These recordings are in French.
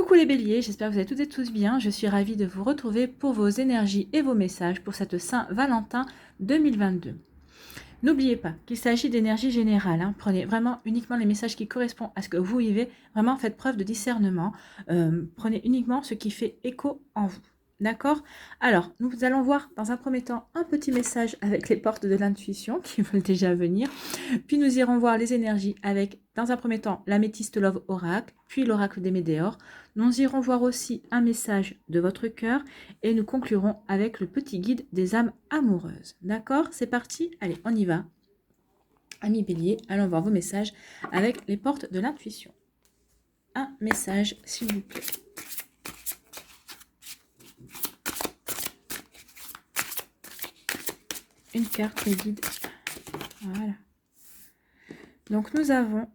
Coucou les béliers, j'espère que vous allez toutes et tous bien. Je suis ravie de vous retrouver pour vos énergies et vos messages pour cette Saint-Valentin 2022. N'oubliez pas qu'il s'agit d'énergie générale. Prenez vraiment uniquement les messages qui correspondent à ce que vous vivez. Vraiment, faites preuve de discernement. Prenez uniquement ce qui fait écho en vous. D'accord? Alors, nous allons voir dans un premier temps un petit message avec les portes de l'intuition qui veulent déjà venir. Puis nous irons voir les énergies avec, dans un premier temps, l'améthyste Love Oracle, puis l'oracle des Médéors. Nous irons voir aussi un message de votre cœur et nous conclurons avec le petit guide des âmes amoureuses. D'accord? C'est parti? Allez, on y va. Amis béliers, allons voir vos messages avec les portes de l'intuition. Un message, s'il vous plaît. Une carte les guides. Voilà. Donc nous avons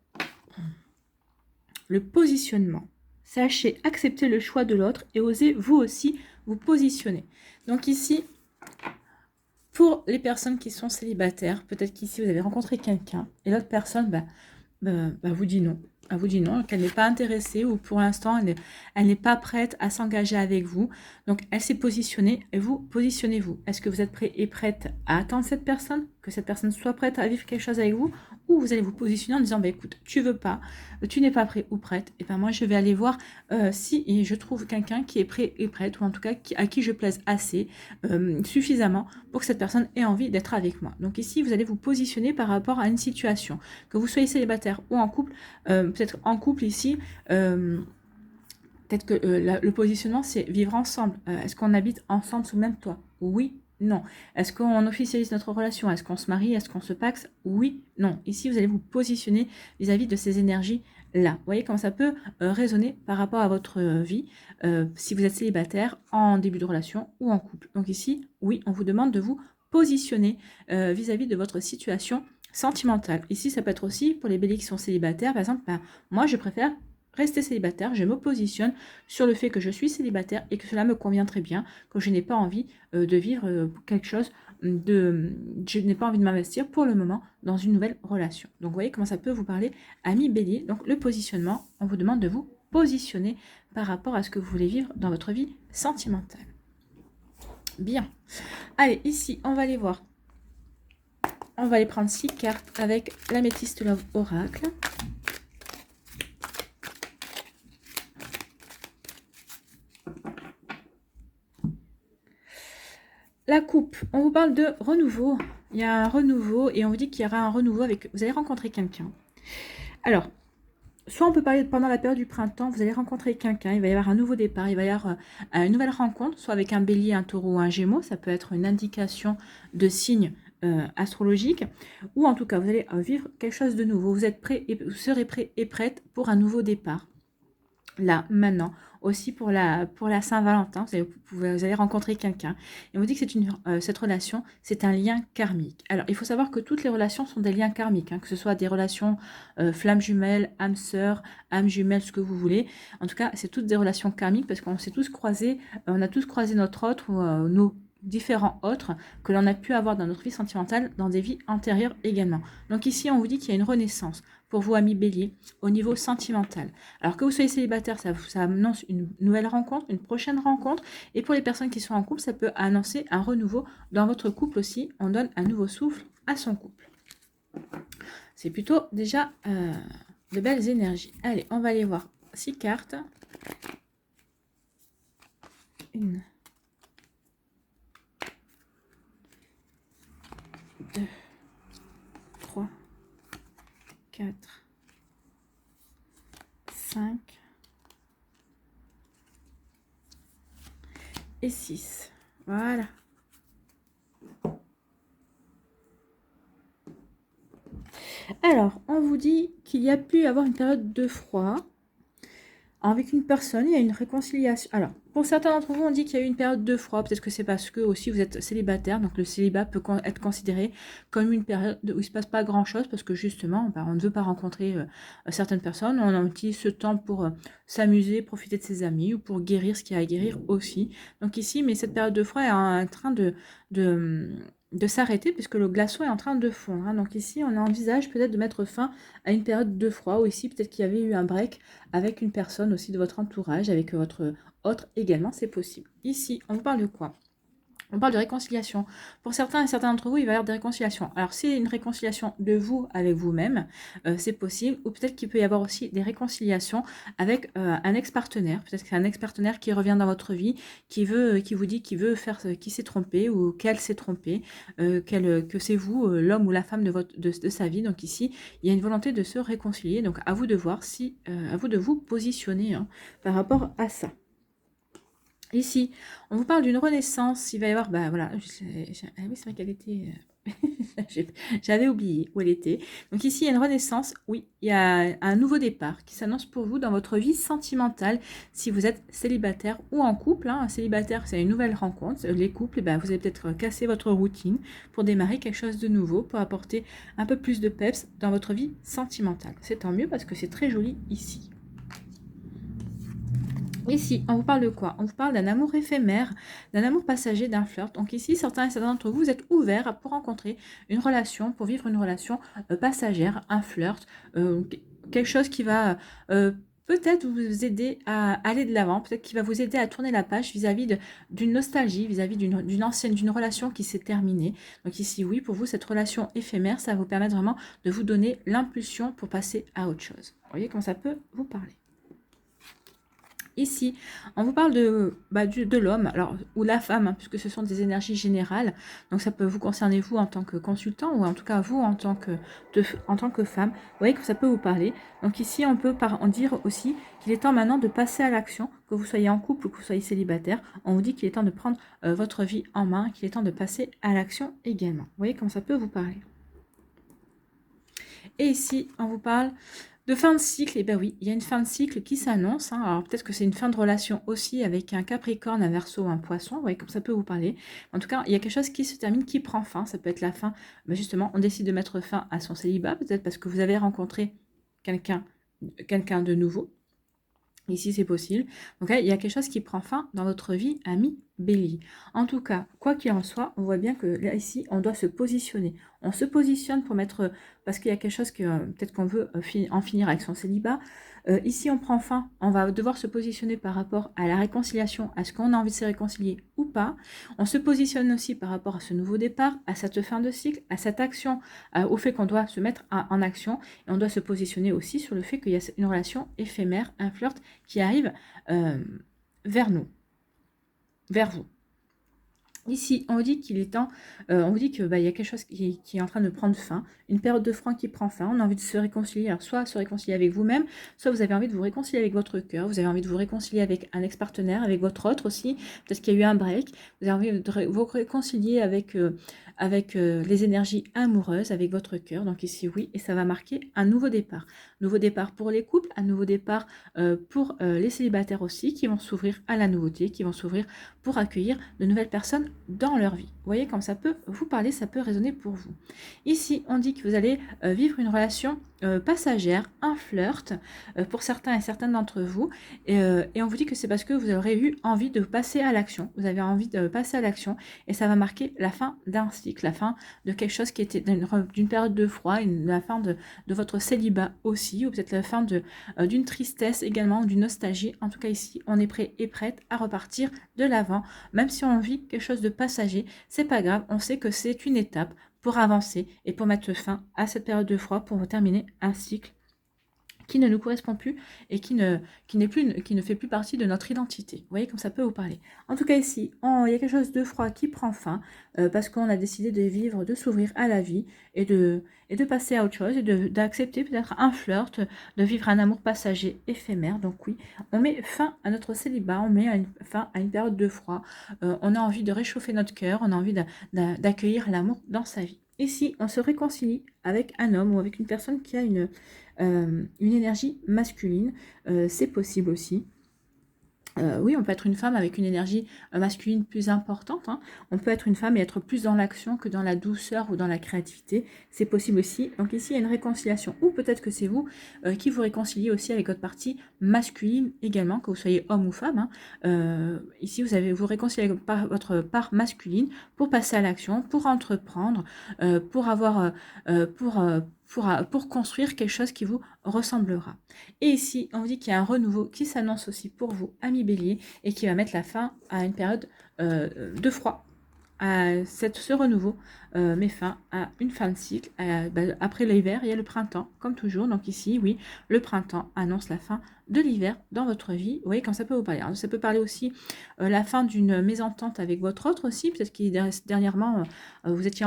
le positionnement. Sachez accepter le choix de l'autre et osez vous aussi vous positionner. Donc ici, pour les personnes qui sont célibataires, peut-être qu'ici vous avez rencontré quelqu'un et l'autre personne vous dit non. Elle vous dit non, qu'elle n'est pas intéressée ou pour l'instant elle n'est pas prête à s'engager avec vous. Donc elle s'est positionnée et vous positionnez-vous. Est-ce que vous êtes prêt et prête à attendre cette personne, que cette personne soit prête à vivre quelque chose avec vous, ou vous allez vous positionner en disant écoute, tu veux pas, tu n'es pas prêt ou prête, et moi je vais aller voir si je trouve quelqu'un qui est prêt et prête, ou en tout cas à qui je plaise assez, suffisamment pour que cette personne ait envie d'être avec moi. Donc ici vous allez vous positionner par rapport à une situation, que vous soyez célibataire ou en couple. Peut-être en couple ici, peut-être que le positionnement c'est vivre ensemble. Est-ce qu'on habite ensemble sous le même toit? Oui, non. Est-ce qu'on officialise notre relation? Est-ce qu'on se marie? Est-ce qu'on se paxe? Oui, non. Ici vous allez vous positionner vis-à-vis de ces énergies là. Vous voyez comment ça peut résonner par rapport à votre vie, si vous êtes célibataire, en début de relation ou en couple. Donc ici, oui, on vous demande de vous positionner vis-à-vis de votre situation sentimentale. Ici, ça peut être aussi pour les béliers qui sont célibataires. Par exemple, moi, je préfère rester célibataire. Je me positionne sur le fait que je suis célibataire et que cela me convient très bien, que je n'ai pas envie de vivre quelque chose je n'ai pas envie de m'investir pour le moment dans une nouvelle relation. Donc, vous voyez comment ça peut vous parler, amis béliers. Donc, le positionnement, on vous demande de vous positionner par rapport à ce que vous voulez vivre dans votre vie sentimentale. Bien. Allez, ici, on va aller voir. On va aller prendre 6 cartes avec l'améthyste Love Oracle. La coupe, on vous parle de renouveau. Il y a un renouveau et on vous dit qu'il y aura un renouveau avec... Vous allez rencontrer quelqu'un. Alors, soit on peut parler pendant la période du printemps, vous allez rencontrer quelqu'un, il va y avoir un nouveau départ, il va y avoir une nouvelle rencontre, soit avec un bélier, un taureau ou un gémeau. Ça peut être une indication de signe astrologique, ou en tout cas vous allez vivre quelque chose de nouveau. Vous êtes prêt et vous serez prêt et prête pour un nouveau départ. Là, maintenant, aussi pour la Saint-Valentin, vous allez rencontrer quelqu'un. Et on vous dit que cette relation, c'est un lien karmique. Alors, il faut savoir que toutes les relations sont des liens karmiques, que ce soit des relations flammes jumelles, âmes sœurs, âmes jumelles, ce que vous voulez. En tout cas, c'est toutes des relations karmiques parce qu'on s'est tous croisés, on a tous croisé notre autre ou nos différents autres que l'on a pu avoir dans notre vie sentimentale, dans des vies antérieures également. Donc ici, on vous dit qu'il y a une renaissance pour vous, amis béliers, au niveau sentimental. Alors que vous soyez célibataire, ça annonce une nouvelle rencontre, une prochaine rencontre. Et pour les personnes qui sont en couple, ça peut annoncer un renouveau dans votre couple aussi. On donne un nouveau souffle à son couple. C'est plutôt déjà de belles énergies. Allez, on va aller voir 6 cartes. 1, 2, 3, 4, 5 et 6. Voilà. Alors, on vous dit qu'il y a pu y avoir une période de froid avec une personne, il y a une réconciliation. Alors, pour certains d'entre vous, on dit qu'il y a eu une période de froid. Peut-être que c'est parce que aussi vous êtes célibataire. Donc, le célibat peut être considéré comme une période où il ne se passe pas grand-chose parce que justement, on ne veut pas rencontrer certaines personnes. On utilise ce temps pour s'amuser, profiter de ses amis ou pour guérir ce qu'il y a à guérir aussi. Donc ici, mais cette période de froid est en train de s'arrêter puisque le glaçon est en train de fondre. Hein. Donc ici, on envisage peut-être de mettre fin à une période de froid ou ici, peut-être qu'il y avait eu un break avec une personne aussi de votre entourage, avec votre autre également, c'est possible. Ici, on vous parle de quoi? On parle de réconciliation. Pour certains et certains d'entre vous, il va y avoir des réconciliations. Alors, c'est une réconciliation de vous avec vous-même, c'est possible. Ou peut-être qu'il peut y avoir aussi des réconciliations avec un ex-partenaire. Peut-être que c'est un ex-partenaire qui revient dans votre vie, qui vous dit qu'il veut faire, qu'il s'est trompé ou qu'elle s'est trompée, que c'est vous, l'homme ou la femme de sa vie. Donc ici, il y a une volonté de se réconcilier. Donc à vous de voir si, à vous de vous positionner hein, par rapport à ça. Ici, on vous parle d'une renaissance. Il va y avoir, bah voilà, ah oui, c'est vrai qu'elle était. J'avais oublié où elle était. Donc ici, il y a une renaissance. Oui, il y a un nouveau départ qui s'annonce pour vous dans votre vie sentimentale. Si vous êtes célibataire ou en couple, hein, un célibataire, c'est une nouvelle rencontre. Les couples, eh ben, vous allez peut-être casser votre routine pour démarrer quelque chose de nouveau, pour apporter un peu plus de peps dans votre vie sentimentale. C'est tant mieux parce que c'est très joli ici. Ici, on vous parle de quoi? On vous parle d'un amour éphémère, d'un amour passager, d'un flirt. Donc ici, certains et certains d'entre vous, vous êtes ouverts pour rencontrer une relation, pour vivre une relation passagère, un flirt, quelque chose qui va peut-être vous aider à aller de l'avant, peut-être qui va vous aider à tourner la page vis-à-vis d'une nostalgie, vis-à-vis d'une relation qui s'est terminée. Donc ici, oui, pour vous, cette relation éphémère, ça va vous permettre vraiment de vous donner l'impulsion pour passer à autre chose. Vous voyez comment ça peut vous parler. Ici, on vous parle de l'homme, alors ou la femme, hein, puisque ce sont des énergies générales. Donc ça peut vous concerner vous en tant que consultant ou en tout cas vous en tant que femme. Vous voyez que ça peut vous parler. Donc ici, on peut en dire aussi qu'il est temps maintenant de passer à l'action, que vous soyez en couple ou que vous soyez célibataire. On vous dit qu'il est temps de prendre votre vie en main, qu'il est temps de passer à l'action également. Vous voyez comment ça peut vous parler. Et ici, on vous parle de fin de cycle. Et bien oui, il y a une fin de cycle qui s'annonce. Hein. Alors peut-être que c'est une fin de relation aussi avec un Capricorne, un Verseau, un Poisson. Vous voyez, comme ça peut vous parler. En tout cas, il y a quelque chose qui se termine, qui prend fin. Ça peut être la fin. Ben justement, on décide de mettre fin à son célibat. Peut-être parce que vous avez rencontré quelqu'un de nouveau. Ici, c'est possible. Donc là, il y a quelque chose qui prend fin dans votre vie, ami Bélier. En tout cas, quoi qu'il en soit, on voit bien que là, ici, on doit se positionner. On se positionne pour mettre... parce qu'il y a quelque chose que peut-être qu'on veut en finir avec son célibat. Ici, on prend fin. On va devoir se positionner par rapport à la réconciliation, à ce qu'on a envie de se réconcilier ou pas. On se positionne aussi par rapport à ce nouveau départ, à cette fin de cycle, à cette action, au fait qu'on doit se mettre en action. Et on doit se positionner aussi sur le fait qu'il y a une relation éphémère, un flirt qui arrive vers nous, vers vous. Ici, on vous dit qu'il est temps, on vous dit qu'il y a quelque chose qui est en train de prendre fin, une période de froid qui prend fin, on a envie de se réconcilier, alors soit se réconcilier avec vous-même, soit vous avez envie de vous réconcilier avec votre cœur, vous avez envie de vous réconcilier avec un ex-partenaire, avec votre autre aussi, peut-être qu'il y a eu un break, vous avez envie de vous réconcilier avec les énergies amoureuses, avec votre cœur, donc ici oui, et ça va marquer un nouveau départ pour les couples, un nouveau départ pour les célibataires aussi, qui vont s'ouvrir à la nouveauté, qui vont s'ouvrir pour accueillir de nouvelles personnes dans leur vie. Vous voyez comme ça peut vous parler, ça peut résonner pour vous. Ici, on dit que vous allez vivre une relation passagère, un flirt pour certains et certaines d'entre vous. Et on vous dit que c'est parce que vous aurez eu envie de passer à l'action. Vous avez envie de passer à l'action et ça va marquer la fin d'un cycle, la fin de quelque chose qui était d'une période de froid, la fin de votre célibat aussi, ou peut-être la fin d'une tristesse également, d'une nostalgie. En tout cas ici, on est prêt et prête à repartir de l'avant. Même si on vit quelque chose de passager, c'est pas grave, on sait que c'est une étape pour avancer et pour mettre fin à cette période de froid, pour terminer un cycle qui ne nous correspond plus et qui ne fait plus partie de notre identité. Vous voyez comme ça peut vous parler. En tout cas ici, il y a quelque chose de froid qui prend fin parce qu'on a décidé de vivre, de s'ouvrir à la vie et de passer à autre chose et d'accepter peut-être un flirt, de vivre un amour passager éphémère. Donc oui, on met fin à notre célibat, on met fin à une période de froid. On a envie de réchauffer notre cœur, on a envie d'accueillir l'amour dans sa vie. Ici, on se réconcilie avec un homme ou avec une personne qui a une énergie masculine, c'est possible aussi. Oui, on peut être une femme avec une énergie masculine plus importante, hein. On peut être une femme et être plus dans l'action que dans la douceur ou dans la créativité. C'est possible aussi. Donc ici, il y a une réconciliation. Ou peut-être que c'est vous qui vous réconciliez aussi avec votre partie masculine également, que vous soyez homme ou femme, hein. Ici, vous réconciliez avec votre part masculine pour passer à l'action, pour entreprendre, pour avoir, pour construire quelque chose qui vous ressemblera. Et ici, on vous dit qu'il y a un renouveau qui s'annonce aussi pour vous, amis Bélier, et qui va mettre la fin à une période de froid. Ce renouveau met fin à une fin de cycle. Après l'hiver, il y a le printemps, comme toujours. Donc ici, oui, le printemps annonce la fin de l'hiver dans votre vie. Vous voyez, quand ça peut vous parler. Alors, ça peut parler aussi la fin d'une mésentente avec votre autre aussi. Peut-être que dernièrement, vous êtes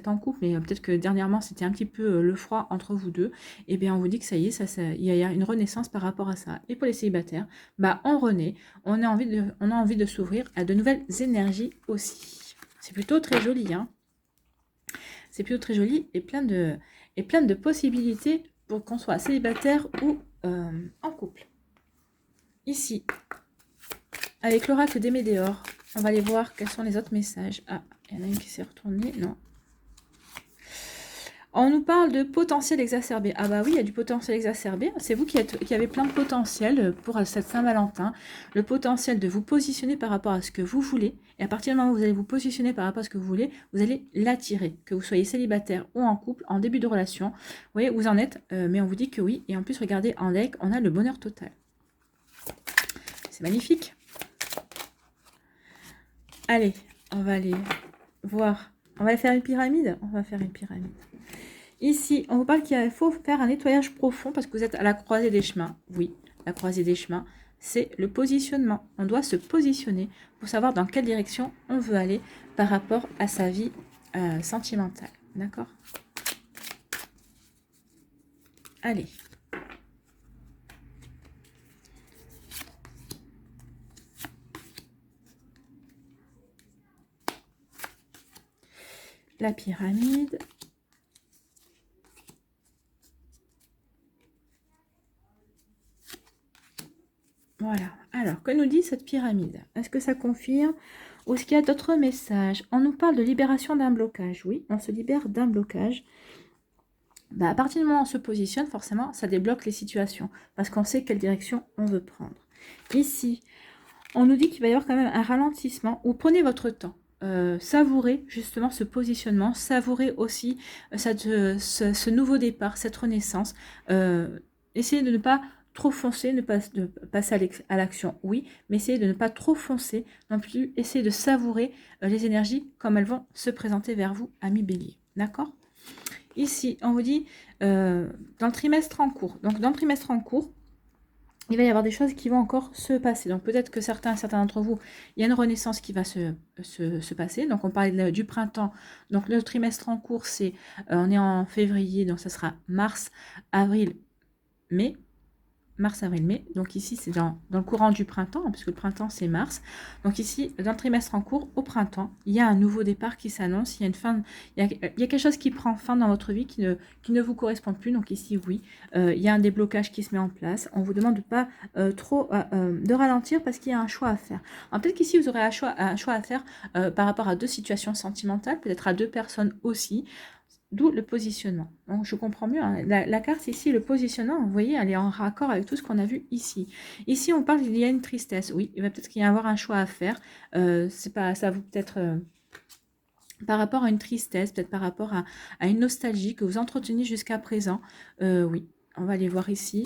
en couple, mais peut-être que dernièrement, c'était un petit peu le froid entre vous deux. Et bien, on vous dit que ça y est, il y a une renaissance par rapport à ça. Et pour les célibataires, on renaît. On a envie de s'ouvrir à de nouvelles énergies aussi. C'est plutôt très joli, hein. C'est plutôt très joli et plein de possibilités pour qu'on soit célibataire ou en couple. Ici, avec l'oracle des Médéors, on va aller voir quels sont les autres messages. Ah, il y en a une qui s'est retournée. Non. On nous parle de potentiel exacerbé. Ah bah oui, il y a du potentiel exacerbé. C'est vous qui avez plein de potentiel pour cette Saint-Valentin. Le potentiel de vous positionner par rapport à ce que vous voulez. Et à partir du moment où vous allez vous positionner par rapport à ce que vous voulez, vous allez l'attirer. Que vous soyez célibataire ou en couple, en début de relation. Vous voyez, vous en êtes, mais on vous dit que oui. Et en plus, regardez, en deck, on a le bonheur total. C'est magnifique. Allez, on va aller voir. On va aller faire une pyramide. On va faire une pyramide. Ici, on vous parle qu'il faut faire un nettoyage profond parce que vous êtes à la croisée des chemins. Oui, la croisée des chemins, c'est le positionnement. On doit se positionner pour savoir dans quelle direction on veut aller par rapport à sa vie sentimentale. D'accord? Allez. La pyramide. Voilà. Alors, que nous dit cette pyramide? Est-ce que ça confirme ou est-ce qu'il y a d'autres messages? On nous parle de libération d'un blocage. Oui, on se libère d'un blocage. À partir du moment où on se positionne, forcément, ça débloque les situations parce qu'on sait quelle direction on veut prendre. Ici, on nous dit qu'il va y avoir quand même un ralentissement ou prenez votre temps. Savourez justement ce positionnement, savourez aussi ce nouveau départ, cette renaissance. Essayez de ne pas trop foncer, de passer à l'action, oui, mais essayez de ne pas trop foncer non plus. Essayez de savourer les énergies comme elles vont se présenter vers vous, amis Bélier. D'accord? Ici, on vous dit dans le trimestre en cours. Donc, dans le trimestre en cours, il va y avoir des choses qui vont encore se passer. Donc, peut-être que certains d'entre vous, il y a une renaissance qui va se passer. Donc, on parlait du printemps. Donc, le trimestre en cours, on est en février. Donc, ça sera mars, avril, mai. Mars, avril, mai. Donc ici, c'est dans le courant du printemps, hein, puisque le printemps, c'est mars. Donc ici, dans le trimestre en cours, au printemps, il y a un nouveau départ qui s'annonce. Il y a une fin, il y a quelque chose qui prend fin dans votre vie qui ne vous correspond plus. Donc ici, oui, il y a un déblocage qui se met en place. On vous demande de pas de ralentir parce qu'il y a un choix à faire. Alors peut-être qu'ici, vous aurez un choix à faire par rapport à deux situations sentimentales, peut-être à deux personnes aussi. D'où le positionnement. Donc, je comprends mieux. Hein. La carte ici, le positionnement, vous voyez, elle est en raccord avec tout ce qu'on a vu ici. Ici, on parle qu'il y a une tristesse. Oui, il va peut-être qu'il y avoir un choix à faire. C'est pas, ça vous peut-être par rapport à une tristesse, peut-être par rapport à une nostalgie que vous entreteniez jusqu'à présent. Oui, on va aller voir ici.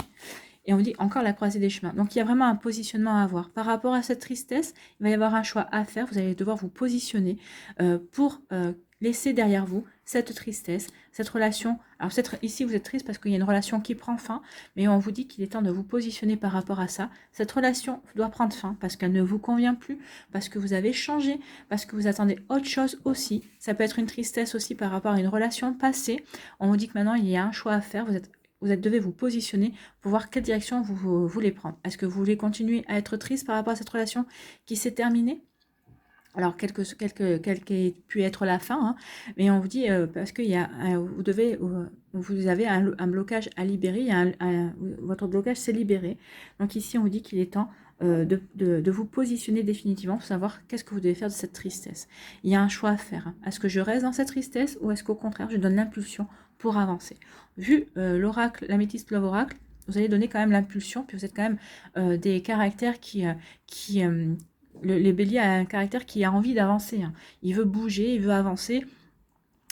Et on dit encore la croisée des chemins. Donc, il y a vraiment un positionnement à avoir. Par rapport à cette tristesse, il va y avoir un choix à faire. Vous allez devoir vous positionner pour laisser derrière vous cette tristesse, cette relation. Alors, peut-être ici, vous êtes triste parce qu'il y a une relation qui prend fin, mais on vous dit qu'il est temps de vous positionner par rapport à ça. Cette relation doit prendre fin parce qu'elle ne vous convient plus, parce que vous avez changé, parce que vous attendez autre chose aussi. Ça peut être une tristesse aussi par rapport à une relation passée. On vous dit que maintenant, il y a un choix à faire. Vous devez vous positionner pour voir quelle direction vous voulez prendre. Est-ce que vous voulez continuer à être triste par rapport à cette relation qui s'est terminée? Alors, quelle pu être la fin, hein, mais on vous dit, parce que vous avez un blocage à libérer, votre blocage s'est libéré. Donc ici, on vous dit qu'il est temps de vous positionner définitivement pour savoir qu'est-ce que vous devez faire de cette tristesse. Il y a un choix à faire. Hein. Est-ce que je reste dans cette tristesse ou est-ce qu'au contraire, je donne l'impulsion pour avancer? Vu l'oracle, l'améthyste Love Oracle, vous allez donner quand même l'impulsion, puis vous êtes quand même des caractères les béliers a un caractère qui a envie d'avancer. Hein. Il veut bouger, il veut avancer,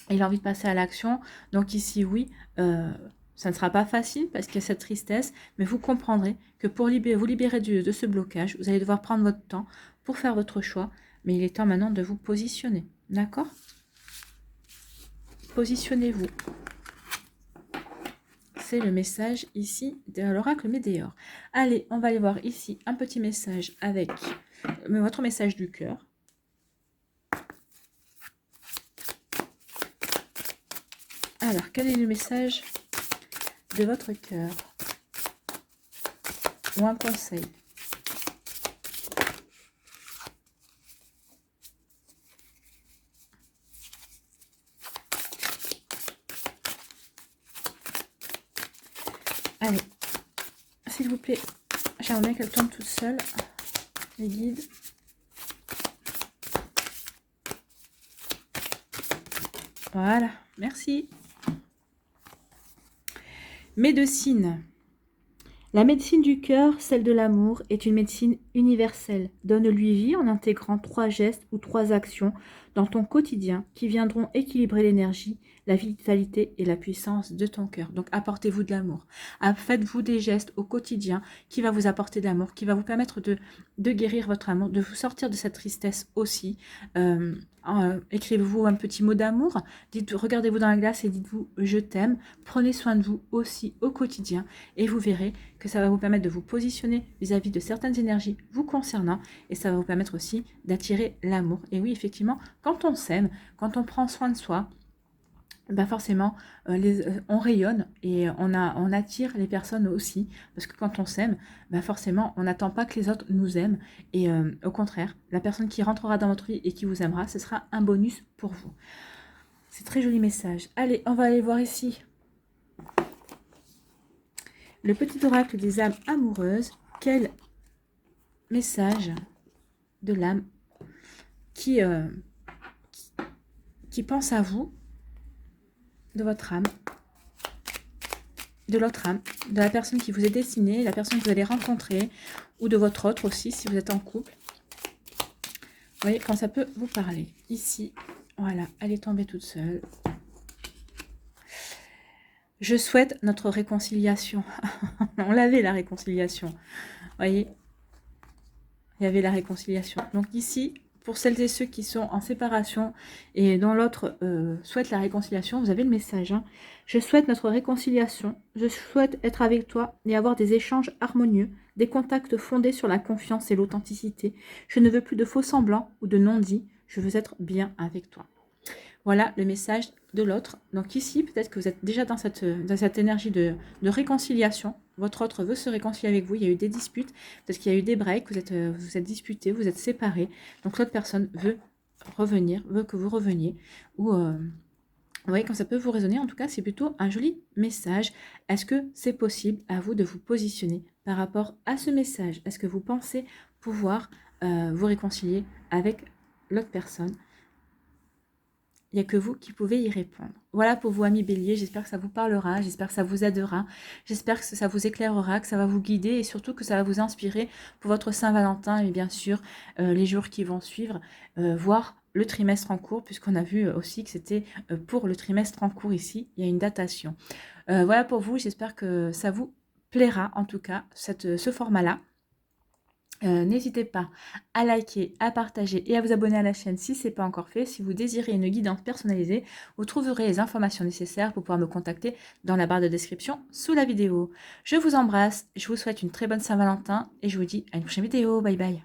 il a envie de passer à l'action. Donc ici, oui, ça ne sera pas facile parce qu'il y a cette tristesse, mais vous comprendrez que pour vous libérer de ce blocage, vous allez devoir prendre votre temps pour faire votre choix, mais il est temps maintenant de vous positionner. D'accord? Positionnez-vous. C'est le message ici de l'oracle Météore. Allez, on va aller voir ici un petit message avec votre message du cœur. Alors, quel est le message de votre cœur? Ou un conseil? Allez, s'il vous plaît, j'aimerais bien qu'elle tombe toute seule, les guides. Voilà, merci. Médecine. La médecine du cœur, celle de l'amour, est une médecine universelle. Donne-lui vie en intégrant 3 gestes ou 3 actions dans ton quotidien qui viendront équilibrer l'énergie, la vitalité et la puissance de ton cœur. Donc apportez-vous de l'amour. Faites-vous des gestes au quotidien qui va vous apporter de l'amour, qui va vous permettre de guérir votre amour, de vous sortir de cette tristesse aussi. Écrivez-vous un petit mot d'amour, regardez-vous dans la glace et dites-vous « je t'aime ». Prenez soin de vous aussi au quotidien et vous verrez que ça va vous permettre de vous positionner vis-à-vis de certaines énergies vous concernant et ça va vous permettre aussi d'attirer l'amour. Et oui, effectivement, quand on s'aime, quand on prend soin de soi, ben forcément, on rayonne et on attire les personnes aussi. Parce que quand on s'aime, ben forcément, on n'attend pas que les autres nous aiment. Et au contraire, la personne qui rentrera dans votre vie et qui vous aimera, ce sera un bonus pour vous. C'est très joli message. Allez, on va aller voir ici le petit oracle des âmes amoureuses. Quel message de l'âme qui pense à vous, de votre âme, de l'autre âme, de la personne qui vous est destinée, la personne que vous allez rencontrer, ou de votre autre aussi, si vous êtes en couple. Vous voyez, quand ça peut vous parler. Ici, voilà, elle est tombée toute seule. Je souhaite notre réconciliation. On l'avait, la réconciliation. Vous voyez, il y avait la réconciliation. Donc ici, pour celles et ceux qui sont en séparation et dont l'autre souhaite la réconciliation, vous avez le message. Hein. Je souhaite notre réconciliation. Je souhaite être avec toi et avoir des échanges harmonieux, des contacts fondés sur la confiance et l'authenticité. Je ne veux plus de faux semblants ou de non-dits. Je veux être bien avec toi. Voilà le message de l'autre. Donc ici, peut-être que vous êtes déjà dans cette énergie de réconciliation. Votre autre veut se réconcilier avec vous. Il y a eu des disputes. Peut-être qu'il y a eu des breaks. Vous êtes disputés, vous êtes séparés. Donc l'autre personne veut revenir, veut que vous reveniez. Ou vous voyez, quand ça peut vous résonner, en tout cas, c'est plutôt un joli message. Est-ce que c'est possible à vous de vous positionner par rapport à ce message? Est-ce que vous pensez pouvoir vous réconcilier avec l'autre personne? Il n'y a que vous qui pouvez y répondre. Voilà pour vous, amis béliers. J'espère que ça vous parlera, j'espère que ça vous aidera, j'espère que ça vous éclairera, que ça va vous guider et surtout que ça va vous inspirer pour votre Saint-Valentin et bien sûr les jours qui vont suivre, voire le trimestre en cours, puisqu'on a vu aussi que c'était pour le trimestre en cours ici, il y a une datation. Voilà pour vous, j'espère que ça vous plaira en tout cas, ce format-là. N'hésitez pas à liker, à partager et à vous abonner à la chaîne si ce n'est pas encore fait. Si vous désirez une guidance personnalisée, vous trouverez les informations nécessaires pour pouvoir me contacter dans la barre de description sous la vidéo. Je vous embrasse, je vous souhaite une très bonne Saint-Valentin et je vous dis à une prochaine vidéo. Bye bye.